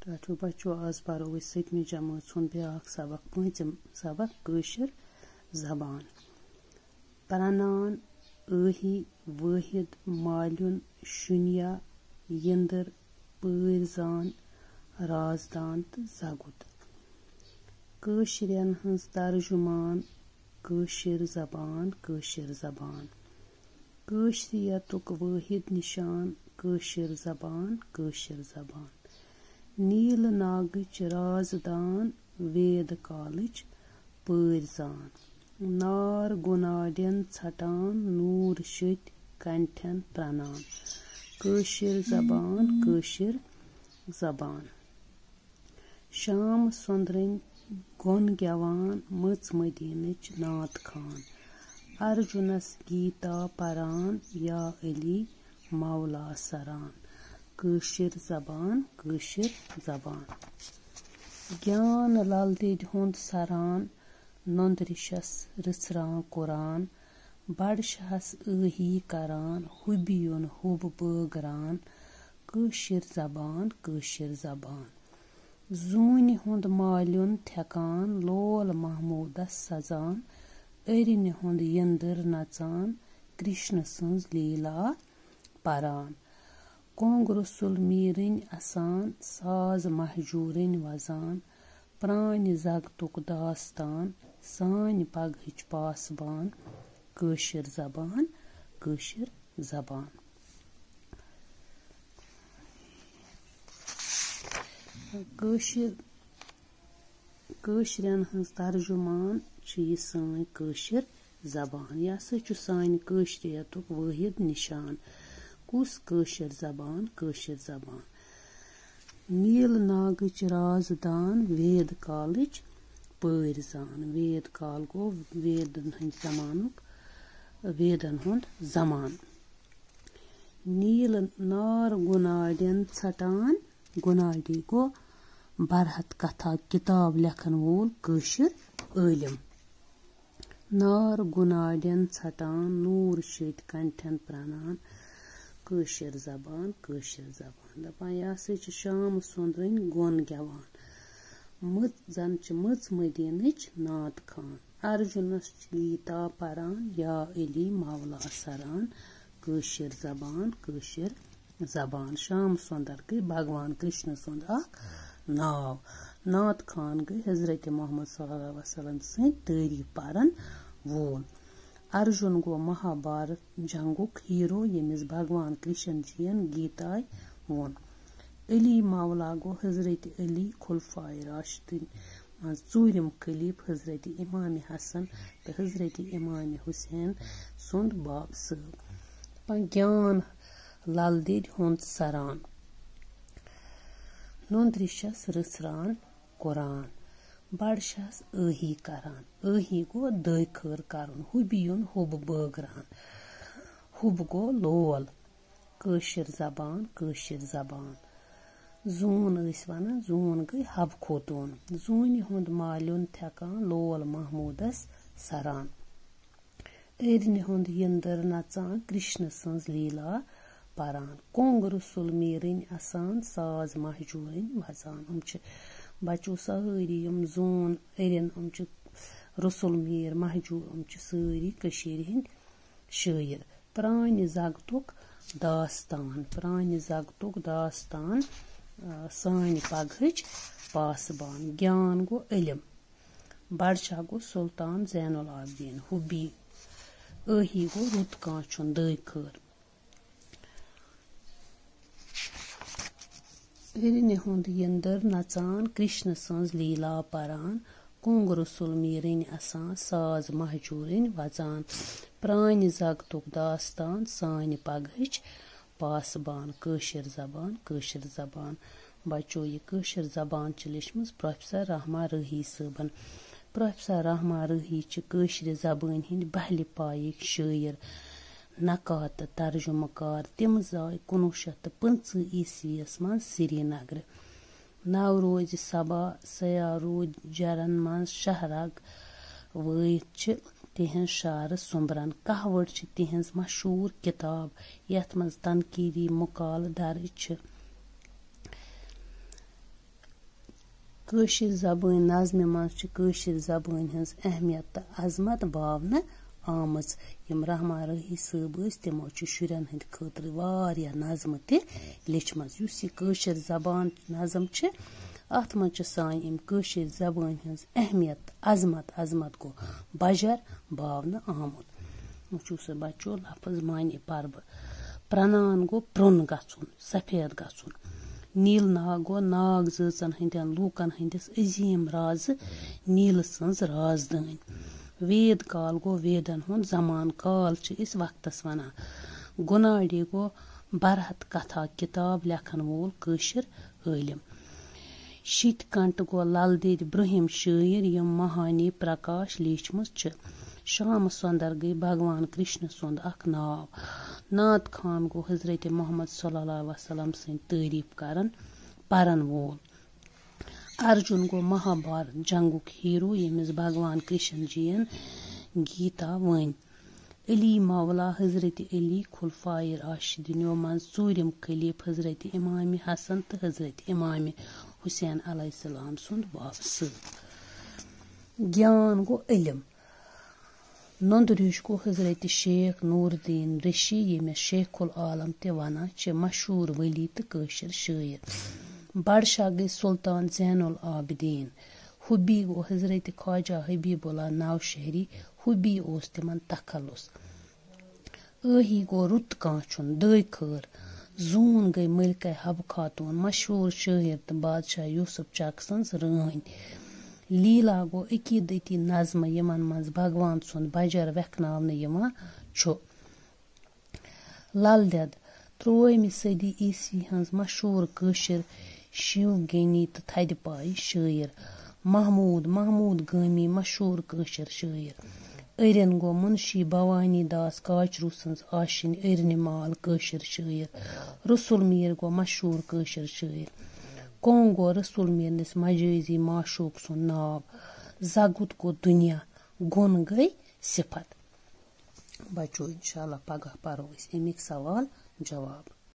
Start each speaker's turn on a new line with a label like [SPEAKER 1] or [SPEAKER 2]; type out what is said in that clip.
[SPEAKER 1] Tato बच्चों आज परो 7वीं जमात सुन ब्याक सबक 5th सबक कशर जबान परानान अही वाहिद मालिन शुनिया यंदर पैरजान राजदान तो जगुत कशरन हंस तर्जुमान कशर जबान कशरियतुक वाहिद निशान कशर जबान नील नागच राजदान वेद कालच पैरजान नार गुनाड्यन छटान नूर शत कंठन प्रनान कशर जबान शाम सुंदरन गोन गवान मच मदीनच नात खान अर्जुनस गीता परान या अली मौला सरान कशर जबान ज्ञान लाल दिद हुंद सरान नंदरिशस रसरान कुरान बड़शहस अही करान हुबियुन हुब बगरान कशर जबान जून हुंद मालियुन थेकान लोल महमूदस सजान अरिन हुंद यंदर नचान कृष्ण सन्ज लीला परान कोंग रसुल मीरन असान साज महजूरन वजान प्रान जगतुक दास्तान सान पगहच पासबान कशर जबान कशरन हंस तर्जुमान यह सान कशर जबान यह हसा सान कशरियतुक वाहिद निशान कुस कशर जबान नील नागच राजदान वेद कालच पैरजान वेद काल गो वेदन हुंद जमान नील नार गुनाड्यन छटान गुनाडी गो बरहत कथा किताब लेखन वोल कशर इलम नार गुनाड्यन छटान नूर शत कंठन प्रनान कशर जबान दपान यह हसा शाम सुंदरन गोन गवान मच मदीनच नात खान अर्जुनस गीता परान या अली मौला सरान कशर जबान शाम सुंदर गई भगवान कृष्ण सुंद नाव नात खान गई हजरत मोहम्मद सल्लल्लाहु अलैहि वसल्लम सं तारीफ पारन वोल अर्जुन गो महाभारत जंगुक हीरो यमिस भगवान कृष्ण जीन गीताय वोन अली मौला गो हजरत अली खुलफाए राशिदीन मज चूरम खलीफ हजरत इमाम हसन तो हजरत इमाम हुसैन सुंद बाब सब ज्ञान लाल दिद हुंद सरान नंदरिशस रसरान कुरान बड़शहस अही करान अही गो दखर करन हुबियुन हुब बगरान हुब गो लोल कशर जबान जून वन जून गई हब खोतून जून हुंद मालियुन थेकान लोल महमूदस सरान अरिन हुंद यंदर नचान कृष्ण सन्ज लीला परान कोंग रसुल मीरन असान साज महजूरन वजान बच्चों सारी जून अरिन रसुल मीर महजूर सारी कशीर हिंद शायर प्रान जगतुक दास्तान सान पगहच पासबान ज्ञान गो इलम बड़शाह गो सुल्तान जैनुल आबदीन हुबी अही गो रुत कांचुन दखर अरिन हुंद यंदर नचान कृष्ण सन्ज लीला परान कोंग रसुल मीरन असान साज महजूरन वजान प्रान जगतुक दास्तान सान पगहच पासबान कशर जबान बच्चों ये कशर जबान लिखमज प्रोफेसर रहमा रही सबन प्रोफेसर रहमा रही कशर जबान हिंद बहल पायक शायर नकात तर्जुमकार तिम जाय 1925 ईस्वीस मज श्रीनगर नवरोज सबा सयारोज जरन मज शहरग वत तिहन शार सुम्बरन कहवट तिहंज मशहूर किताब यथ मज तनकीदी मुकाल दर्ज कٲشِر زبٲنۍ نظمہِ منٛز چھِ کٲشِر زبٲنۍ ہٕنٛز اہمیت تہٕ عظمت باونہٕ آمٕژ. یِم رحمان راہی صٲب ٲسۍ تِمو چھِ شُرٮ۪ن ہٕنٛدِ خٲطرٕ واریاہ نظمہٕ تہِ لیچھمژ. یُس یہِ کٲشِر زبان نظم چھِ اَتھ منٛز چھِ سانہِ اَمہِ کٲشِر زبٲنۍ ہٕنٛز اہمیت عظمت گوٚو بجر باونہٕ آمُت. وٕچھو سا بچو لفظ معنی پربہٕ. پرنان گوٚو پرٛون گژھُن سفید گژھُن. نیٖل ناگ گوٚو ناگ زٲژن ہٕنٛدٮ۪ن لوٗکن ہٕنٛدِس عظیٖم رازٕ نیٖلہٕ سٕنٛز رازدٲنۍ. وید کال گوٚو ویدن ہُنٛد زمان کال چھِ أسۍ وقتس ونان. گُناڈی گوٚو برہت کتھا کِتاب لیکھن وول کٲشِر عٲلِم. شیٖتہِ کنٹہٕ گوٚو لل دٮ۪دِ برٛونٛہِم شٲعر یِم مہانی پرکاش لیٖچھمٕژ چھِ. شامہٕ سُنٛدر گٔے بھگوان کرشن سُنٛد اکھ ناو. نعت خان گوٚو حضرت محمد صلی اللہ علیہ وسلم سٕنٛدۍ تعریٖف پرن وول. ارجُن گوٚو مہابھارت جنگُک ہیٖرو ییٚمِس بھگوان کرشن جِین گیٖتا ؤنۍ. علی مولا حضرت علی خُلفایہِ راشدیٖنو منٛز ژوٗرِم خلیٖف حضرت امامِ حسن تہٕ حضرت امامِ حُسین علیہ السلام سُنٛد وابسہٕ. گیان گوٚو علم. نُند ریٚش گوٚو حضرت شیخ نوٗر الدیٖن ریشی ییٚمِس شیخ العالم تہِ ونان چھِ مشہوٗر ؤلی تہٕ کٲشِر شٲعر. بڈشاہ گٔے سُلطان زین العابدیٖن. حُبی گوٚو حضرت خواجہ حبیٖب اللہ نوشہری. حُبی اوس تِمن تخلُص. ٲہی گوٚو رُت کانٛچھُن دٔے خٲر. زوٗن گٔے ملکہ حبہٕ خاتوٗن مشہوٗر شٲعر تہٕ بادشاہ یوٗسف چک سٕنٛز رٲنۍ. لیٖلا گوٚو عقیٖدتی نظمہٕ یِمن منٛز بھگوان سُنٛد بجر ویکھناونہٕ یِوان چھُ. لل دٮ۪د 13مہِ صدی عیٖسوی ہٕنٛز مشہوٗر کٲشِر شِوگِنی تہٕ تھدِ پایہِ شٲعر. محموٗد گٲمی مشہوٗر کٲشِر شٲعر. أرِن گوٚو مُنشی بھوانی داس کاچروٗ سٕنٛز آشِنۍ أرنہِ مال کٲشِر شٲعر. رسول میٖر گوٚو مشہوٗر کٲشِر شٲعر. کونٛگ گوٚو رسول میٖرنِس مجٲزی معشوٗق سُنٛد ناو. زگُت گوٚو دُنیا. گُن گٔے صِفت. بچو انشاءاللہ پگاہ پرو أسۍ اَمِکۍ سوال جواب.